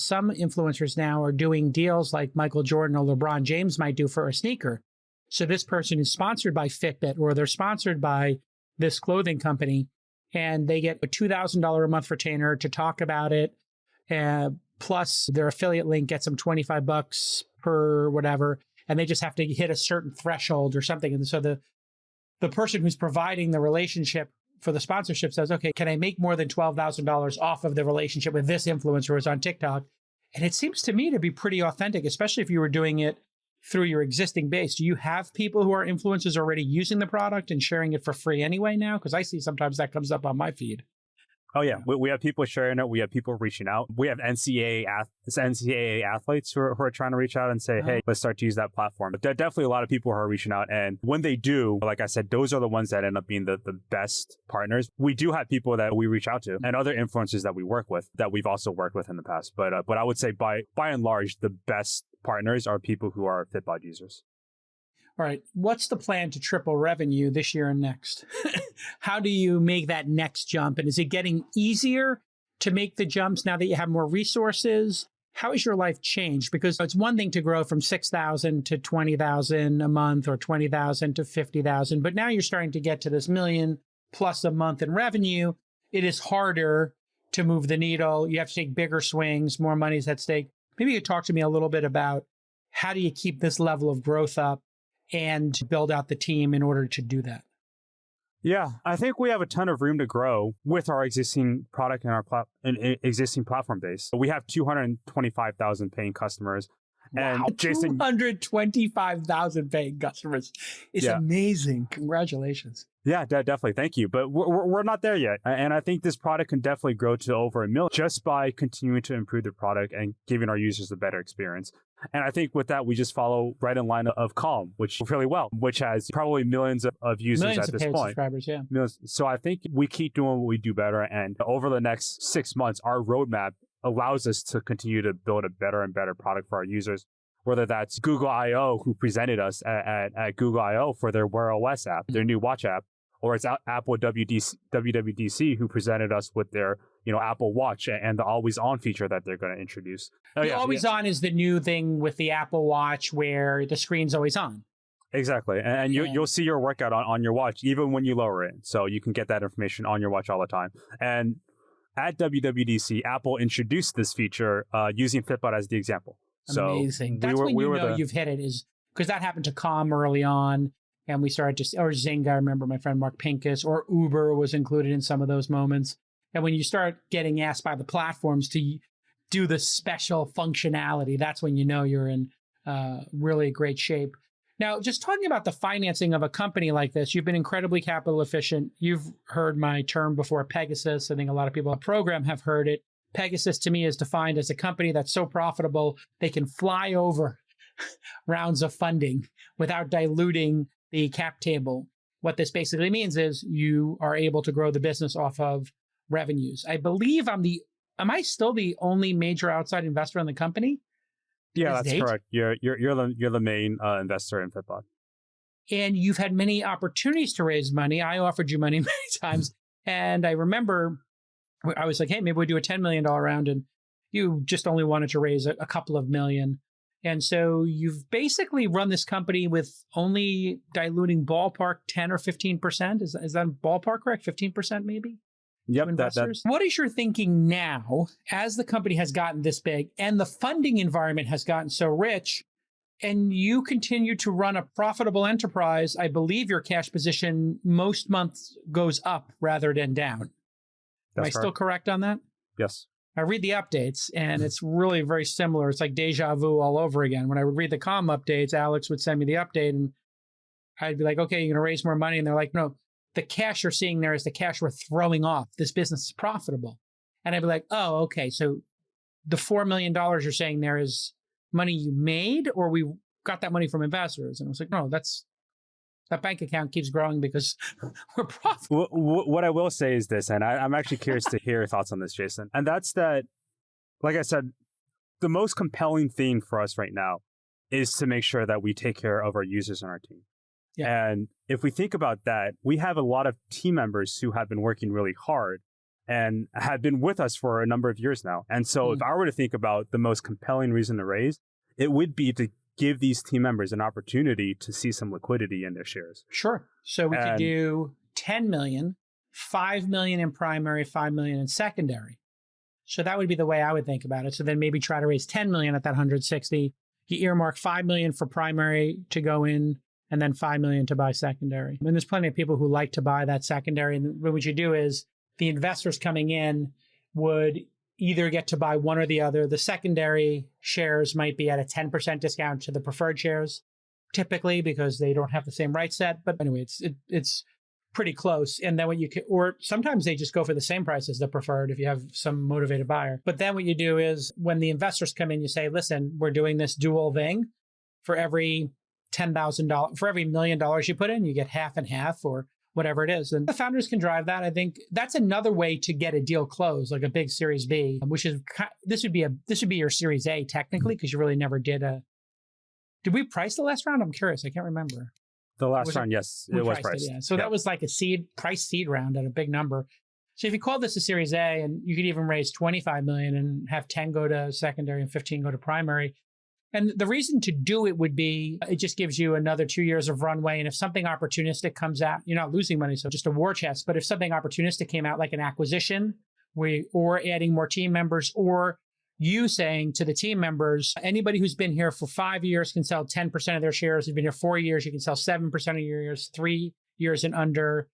some influencers now are doing deals like Michael Jordan or LeBron James might do for a sneaker. So this person is sponsored by Fitbit or they're sponsored by this clothing company and they get a $2,000 a month retainer to talk about it. Plus their affiliate link gets them $25 per whatever. And they just have to hit a certain threshold or something. And so the person who's providing the relationship for the sponsorship says, okay, can I make more than $12,000 off of the relationship with this influencer who's on TikTok? And it seems to me to be pretty authentic, especially if you were doing it through your existing base. Do you have people who are influencers already using the product and sharing it for free anyway now? Because I see sometimes that comes up on my feed. Oh, yeah. We have people sharing it. We have people reaching out. We have NCAA athletes who are trying to reach out and say, hey, let's start to use that platform. But there are definitely a lot of people who are reaching out. And when they do, like I said, those are the ones that end up being the best partners. We do have people that we reach out to and other influencers that we work with that we've also worked with in the past. But I would say by and large, the best partners are people who are Fitbod users. All right. What's the plan to triple revenue this year and next? How do you make that next jump? And is it getting easier to make the jumps now that you have more resources? How has your life changed? Because it's one thing to grow from 6,000 to 20,000 a month or 20,000 to 50,000, but now you're starting to get to this $1 million plus a month in revenue. It is harder to move the needle. You have to take bigger swings, more money's at stake. Maybe you could talk to me a little bit about how do you keep this level of growth up and build out the team in order to do that? Yeah, I think we have a ton of room to grow with our existing product and our existing platform base. We have 225,000 paying customers. Wow, and Jason, 225,000 paying customers is amazing. Congratulations. Yeah, definitely. Thank you. But we're not there yet. And I think this product can definitely grow to over 1 million just by continuing to improve the product and giving our users a better experience. And I think with that, we just follow right in line of Calm, which really well, which has probably millions of users at this point. Subscribers, yeah. Millions. So I think we keep doing what we do better. And over the next 6 months, our roadmap allows us to continue to build a better and better product for our users, whether that's Google I/O, who presented us at Google I/O for their Wear OS app, their new watch app, or it's Apple WWDC, who presented us with their Apple Watch and the Always On feature that they're going to introduce. Always On is the new thing with the Apple Watch where the screen's always on. Exactly. And you'll see your workout on your watch, even when you lower it. So you can get that information on your watch all the time. And at WWDC, Apple introduced this feature using Fitbod as the example. Amazing. That's when you've hit it, is because that happened to Calm early on. And we started or Zynga, I remember my friend Mark Pincus, or Uber was included in some of those moments. And when you start getting asked by the platforms to do the special functionality, that's when you know you're in really great shape. Now, just talking about the financing of a company like this, you've been incredibly capital efficient. You've heard my term before, Pegasus. I think a lot of people on the program have heard it. Pegasus to me is defined as a company that's so profitable, they can fly over rounds of funding without diluting the cap table. What this basically means is you are able to grow the business off of revenues. I believe am I still the only major outside investor in the company? Yeah, that's correct. You're the main investor in Fitbod. And you've had many opportunities to raise money. I offered you money many times. And I remember I was like, hey, maybe we do a $10 million round. And you just only wanted to raise a couple of million. And so you've basically run this company with only diluting ballpark 10 or 15%. Is that ballpark correct? 15% maybe? Yep. What is your thinking now as the company has gotten this big and the funding environment has gotten so rich and you continue to run a profitable enterprise? I believe your cash position most months goes up rather than down. Am I still correct on that? Yes. I read the updates and it's really very similar. It's like deja vu all over again. When I would read the Calm updates, Alex would send me the update and I'd be like, okay, you're going to raise more money. And they're like, no, the cash you're seeing there is the cash we're throwing off. This business is profitable. And I'd be like, oh, okay. So the $4 million you're saying there is money you made, or we got that money from investors? And I was like, no, that bank account keeps growing because we're profitable. What I will say is this, and I'm actually curious to hear your thoughts on this, Jason. And that's that, like I said, the most compelling thing for us right now is to make sure that we take care of our users on our team. Yeah. And if we think about that, we have a lot of team members who have been working really hard and had been with us for a number of years now. And so if I were to think about the most compelling reason to raise, it would be to give these team members an opportunity to see some liquidity in their shares. Sure. So we could do 10 million, 5 million in primary, 5 million in secondary. So that would be the way I would think about it. So then maybe try to raise 10 million at that 160. You earmark 5 million for primary to go in, and then 5 million to buy secondary. And there's plenty of people who like to buy that secondary. And what you do is the investors coming in would either get to buy one or the other. The secondary shares might be at a 10% discount to the preferred shares, typically, because they don't have the same right set. But anyway, it's pretty close. And then what you can, or sometimes they just go for the same price as the preferred if you have some motivated buyer. But then what you do is when the investors come in, you say, listen, we're doing this dual thing. For every $10,000, for every $1 million you put in, you get half and half or whatever it is. And the founders can drive that. I think that's another way to get a deal closed, like a big Series B, which is, this would be your Series A technically, because you really never did we price the last round? I'm curious. I can't remember. The last round, yes, it was priced. Yeah. So that was like a seed round at a big number. So if you call this a Series A, and you could even raise 25 million and have 10 go to secondary and 15 go to primary. And the reason to do it would be, it just gives you another 2 years of runway. And if something opportunistic comes out, you're not losing money. So just a war chest. But if something opportunistic came out, like an acquisition, or adding more team members, or you saying to the team members, anybody who's been here for 5 years can sell 10% of their shares. If you've been here 4 years, you can sell 7% of your shares, 3 years and under,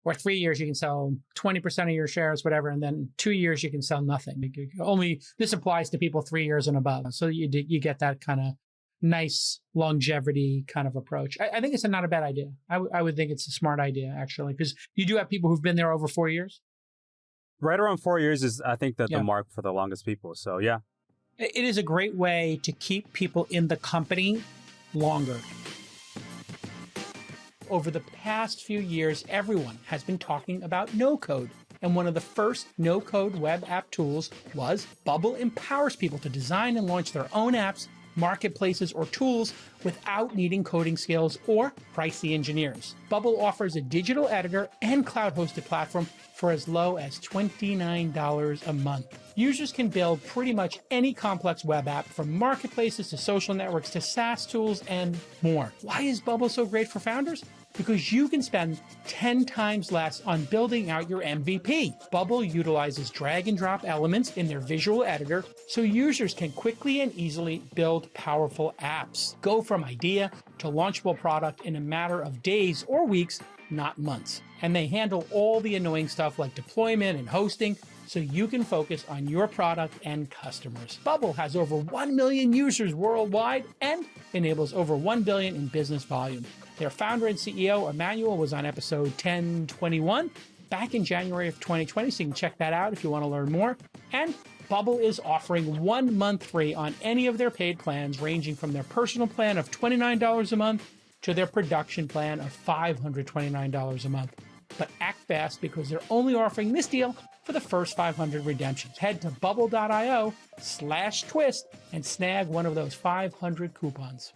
or 3 years, you can sell 20% of your shares, whatever. And then 2 years, you can sell nothing. Only this applies to people 3 years and above. So you get that kind of nice longevity kind of approach. I think it's not a bad idea. I would think it's a smart idea, actually, because you do have people who've been there over 4 years. Right around 4 years is, I think, the mark for the longest people. So, yeah. It is a great way to keep people in the company longer. Over the past few years, everyone has been talking about no-code. And one of the first no-code web app tools was Bubble empowers people to design and launch their own apps, marketplaces, or tools without needing coding skills or pricey engineers. Bubble offers a digital editor and cloud-hosted platform for as low as $29 a month. Users can build pretty much any complex web app, from marketplaces to social networks to SaaS tools and more. Why is Bubble so great for founders? Because you can spend 10 times less on building out your MVP. Bubble utilizes drag and drop elements in their visual editor so users can quickly and easily build powerful apps. Go from idea to launchable product in a matter of days or weeks, not months. And they handle all the annoying stuff like deployment and hosting, so you can focus on your product and customers. Bubble has over 1 million users worldwide and enables over 1 billion in business volume. Their founder and CEO, Emmanuel, was on episode 1021 back in January of 2020, so you can check that out if you want to learn more. And Bubble is offering 1 month free on any of their paid plans, ranging from their personal plan of $29 a month to their production plan of $529 a month. But act fast, because they're only offering this deal for the first 500 redemptions. Head to bubble.io/twist and snag one of those 500 coupons.